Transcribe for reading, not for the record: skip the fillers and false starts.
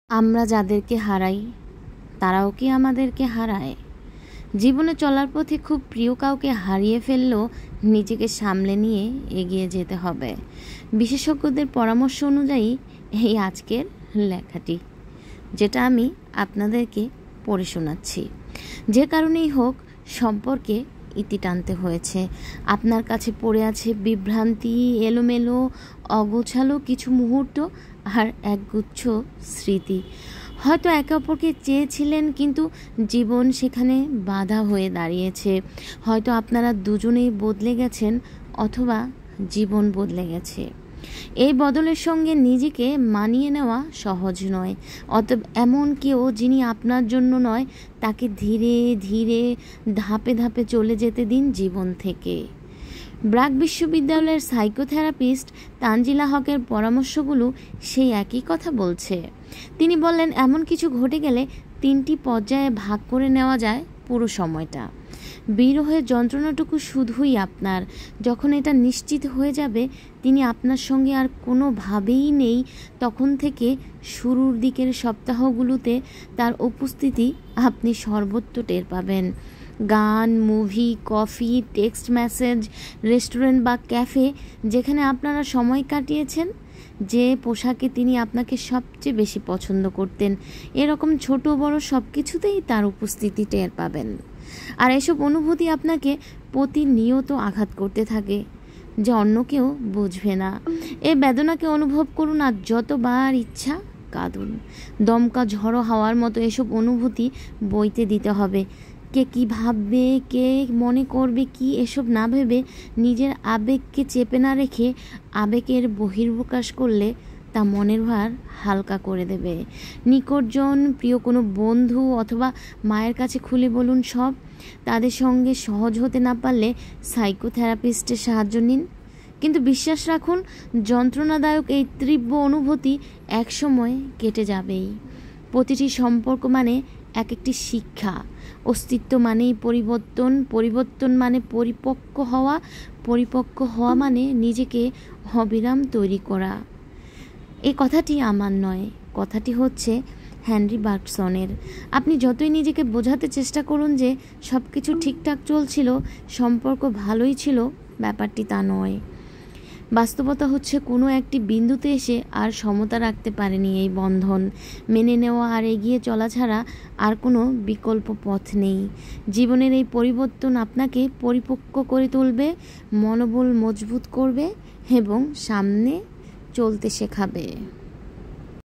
আমরা যাদেরকে হারাই তারাও কি আমাদেরকে হারায়? জীবনে চলার পথে খুব প্রিয় কাউকে হারিয়ে ফেললেও নিজেকে সামলে নিয়ে এগিয়ে যেতে হবে। বিশেষজ্ঞদের পরামর্শ অনুযায়ী এই আজকের লেখাটি, যেটা আমি আপনাদেরকে পড়ে শোনাচ্ছি। যে কারণেই হোক সম্পর্কে ইতি টানতে হয়েছে। আপনার কাছে পড়ে আছে বিভ্রান্তি, এলোমেলো অগোছালো কিছু মুহূর্ত আর একগুচ্ছ স্মৃতি। হয়তো একে অপরকে চেয়েছিলেন, কিন্তু জীবন সেখানে বাধা হয়ে দাঁড়িয়েছে। হয়তো আপনারা দুজনেই বদলে গেছেন, অথবা জীবন বদলে গেছে। এই বদলের সঙ্গে নিজেকে মানিয়ে নেওয়া সহজ নয়। অতএব এমন কেউ যিনি আপনার জন্য নয়, তাকে ধীরে ধীরে ধাপে ধাপে চলে যেতে দিন জীবন থেকে। ব্র্যাক বিশ্ববিদ্যালয়ের সাইকোথেরাপিস্ট তানজিলা হকের পরামর্শগুলো সেই একই কথা বলছে। তিনি বললেন, এমন কিছু ঘটে গেলে 3টি পর্যায়ে ভাগ করে নেওয়া যায় পুরো সময়টা। বিরহের যন্ত্রণাটুকু শুধুই আপনার। যখন এটা নিশ্চিত হয়ে যাবে তিনি আপনার সঙ্গে আর কোনোভাবেই নেই, তখন থেকে শুরুর দিকের সপ্তাহগুলোতে তার উপস্থিতি আপনি সর্বত্র টের পাবেন। গান, movie, coffee, text message, restaurant বা ক্যাফে, যেখানে আপনারা সময় কাটিয়েছেন, যে পোশাকে তিনি আপনাকে সবচেয়ে বেশি পছন্দ করতেন, এরকম ছোট বড় সব কিছুতেই তার উপস্থিতি টের পাবেন। আর এসব অনুভূতি আপনাকে প্রতিনিয়ত আঘাত করতে থাকে, যে অন্য কেউ বুঝবে না। এই বেদনাকে অনুভব করুন আর যতবার ইচ্ছা কাঁদুন। দমকা ঝড়ো হাওয়ার মতো এসব অনুভূতি বইতে দিতে হবে। কে কী ভাববে, কে মনে করবে কি, এসব না ভেবে নিজের আবেগকে চেপে না রেখে আবেগের বহির্প্রকাশ করলে তা মনের ভার হালকা করে দেবে। নিকটজন, প্রিয় কোনো বন্ধু অথবা মায়ের কাছে খুলে বলুন সব। তাদের সঙ্গে সহজ হতে না পারলে সাইকোথেরাপিস্টের সাহায্য নিন। কিন্তু বিশ্বাস রাখুন, যন্ত্রণাদায়ক এই তীব্র অনুভূতি একসময় কেটে যাবেই। প্রতিটি সম্পর্ক মানে এক একটি শিক্ষা। অস্তিত্ব মানেই পরিবর্তন, পরিবর্তন মানে পরিপক্ক হওয়া, পরিপক্ক হওয়া মানে নিজেকে অবিরাম তৈরি করা। এই কথাটি আমার নয়, কথাটি হচ্ছে হেনরি বার্গসনের। আপনি যতই নিজেকে বোঝাতে চেষ্টা করুন যে সব কিছু ঠিকঠাক চলছিল, সম্পর্ক ভালোই ছিল, ব্যাপারটি তা নয়। বাস্তবতা হচ্ছে কোনো একটি বিন্দুতে এসে আর সমতা রাখতে পারেনি এই বন্ধন। মেনে নেওয়া আর এগিয়ে চলা ছাড়া আর কোনো বিকল্প পথ নেই। জীবনের এই পরিবর্তন আপনাকে পরিপক্ক করে তুলবে, মনোবল মজবুত করবে এবং সামনে চলতে শেখাবে।